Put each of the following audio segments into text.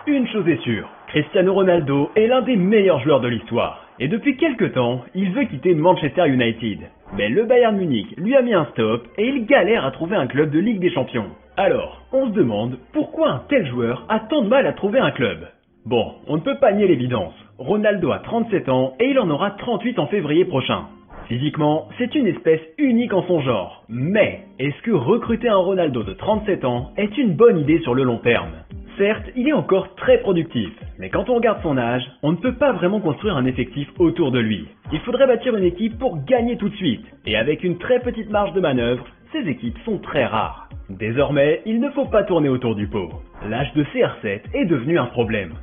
Une chose est sûre, Cristiano Ronaldo est l'un des meilleurs joueurs de l'histoire. Et depuis quelques temps, il veut quitter Manchester United. Mais le Bayern Munich lui a mis un stop et il galère à trouver un club de Ligue des Champions. Alors, on se demande pourquoi un tel joueur a tant de mal à trouver un club. Bon, on ne peut pas nier l'évidence. Ronaldo a 37 ans et il en aura 38 en février prochain. Physiquement, c'est une espèce unique en son genre. Mais, est-ce que recruter un Ronaldo de 37 ans est une bonne idée sur le long terme ? Certes, il est encore très productif, mais quand on regarde son âge, on ne peut pas vraiment construire un effectif autour de lui. Il faudrait bâtir une équipe pour gagner tout de suite, et avec une très petite marge de manœuvre, ces équipes sont très rares. Désormais, il ne faut pas tourner autour du pot. L'âge de CR7 est devenu un problème.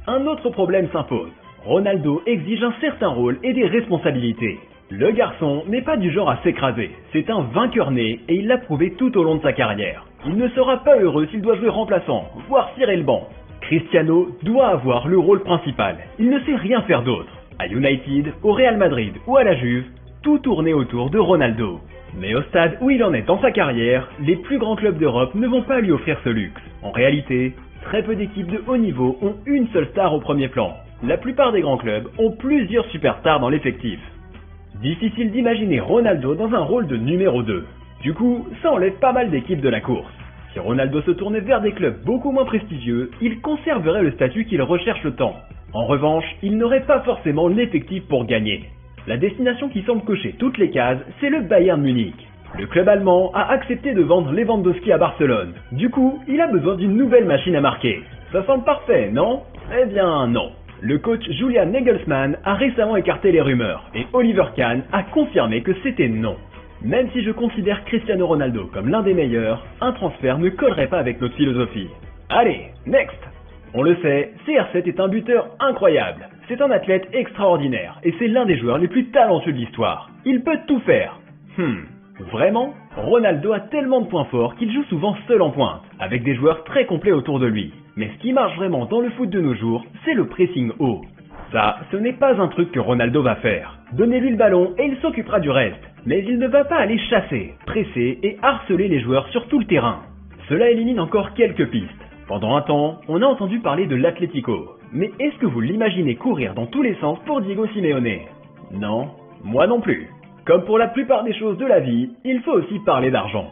Un autre problème s'impose. Ronaldo exige un certain rôle et des responsabilités. Le garçon n'est pas du genre à s'écraser, c'est un vainqueur né et il l'a prouvé tout au long de sa carrière. Il ne sera pas heureux s'il doit jouer remplaçant, voire cirer le banc. Cristiano doit avoir le rôle principal, il ne sait rien faire d'autre. À United, au Real Madrid ou à la Juve, tout tournait autour de Ronaldo. Mais au stade où il en est dans sa carrière, les plus grands clubs d'Europe ne vont pas lui offrir ce luxe. En réalité, très peu d'équipes de haut niveau ont une seule star au premier plan. La plupart des grands clubs ont plusieurs superstars dans l'effectif. Difficile d'imaginer Ronaldo dans un rôle de numéro 2. Du coup, ça enlève pas mal d'équipes de la course. Si Ronaldo se tournait vers des clubs beaucoup moins prestigieux, il conserverait le statut qu'il recherche tant. En revanche, il n'aurait pas forcément l'effectif pour gagner. La destination qui semble cocher toutes les cases, c'est le Bayern Munich. Le club allemand a accepté de vendre Lewandowski à Barcelone. Du coup, il a besoin d'une nouvelle machine à marquer. Ça semble parfait, non ? Eh bien non. Le coach Julian Nagelsmann a récemment écarté les rumeurs et Oliver Kahn a confirmé que c'était non. Même si je considère Cristiano Ronaldo comme l'un des meilleurs, un transfert ne collerait pas avec notre philosophie. Allez, next! On le sait, CR7 est un buteur incroyable. C'est un athlète extraordinaire et c'est l'un des joueurs les plus talentueux de l'histoire. Il peut tout faire. Vraiment ? Ronaldo a tellement de points forts qu'il joue souvent seul en pointe, avec des joueurs très complets autour de lui. Mais ce qui marche vraiment dans le foot de nos jours, c'est le pressing haut. Ça, ce n'est pas un truc que Ronaldo va faire. Donnez-lui le ballon et il s'occupera du reste. Mais il ne va pas aller chasser, presser et harceler les joueurs sur tout le terrain. Cela élimine encore quelques pistes. Pendant un temps, on a entendu parler de l'Atlético. Mais est-ce que vous l'imaginez courir dans tous les sens pour Diego Simeone ? Non, moi non plus. Comme pour la plupart des choses de la vie, il faut aussi parler d'argent.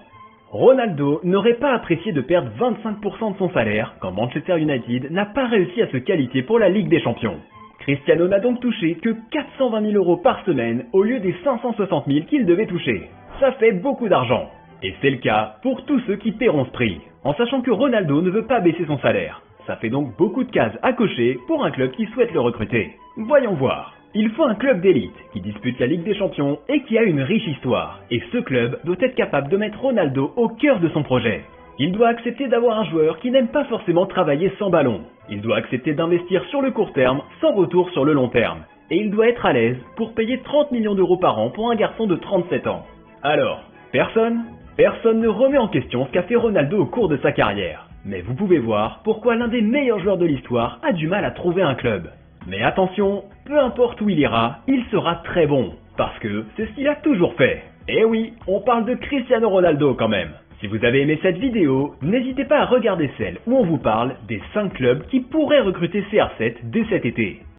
Ronaldo n'aurait pas apprécié de perdre 25% de son salaire quand Manchester United n'a pas réussi à se qualifier pour la Ligue des Champions. Cristiano n'a donc touché que 420 000 € par semaine au lieu des 560 000 qu'il devait toucher. Ça fait beaucoup d'argent. Et c'est le cas pour tous ceux qui paieront ce prix, en sachant que Ronaldo ne veut pas baisser son salaire. Ça fait donc beaucoup de cases à cocher pour un club qui souhaite le recruter. Voyons voir. Il faut un club d'élite qui dispute la Ligue des Champions et qui a une riche histoire. Et ce club doit être capable de mettre Ronaldo au cœur de son projet. Il doit accepter d'avoir un joueur qui n'aime pas forcément travailler sans ballon. Il doit accepter d'investir sur le court terme sans retour sur le long terme. Et il doit être à l'aise pour payer 30 millions d'euros par an pour un garçon de 37 ans. Alors, personne ne remet en question ce qu'a fait Ronaldo au cours de sa carrière. Mais vous pouvez voir pourquoi l'un des meilleurs joueurs de l'histoire a du mal à trouver un club. Mais attention, peu importe où il ira, il sera très bon. Parce que c'est ce qu'il a toujours fait. Et oui, on parle de Cristiano Ronaldo quand même. Si vous avez aimé cette vidéo, n'hésitez pas à regarder celle où on vous parle des 5 clubs qui pourraient recruter CR7 dès cet été.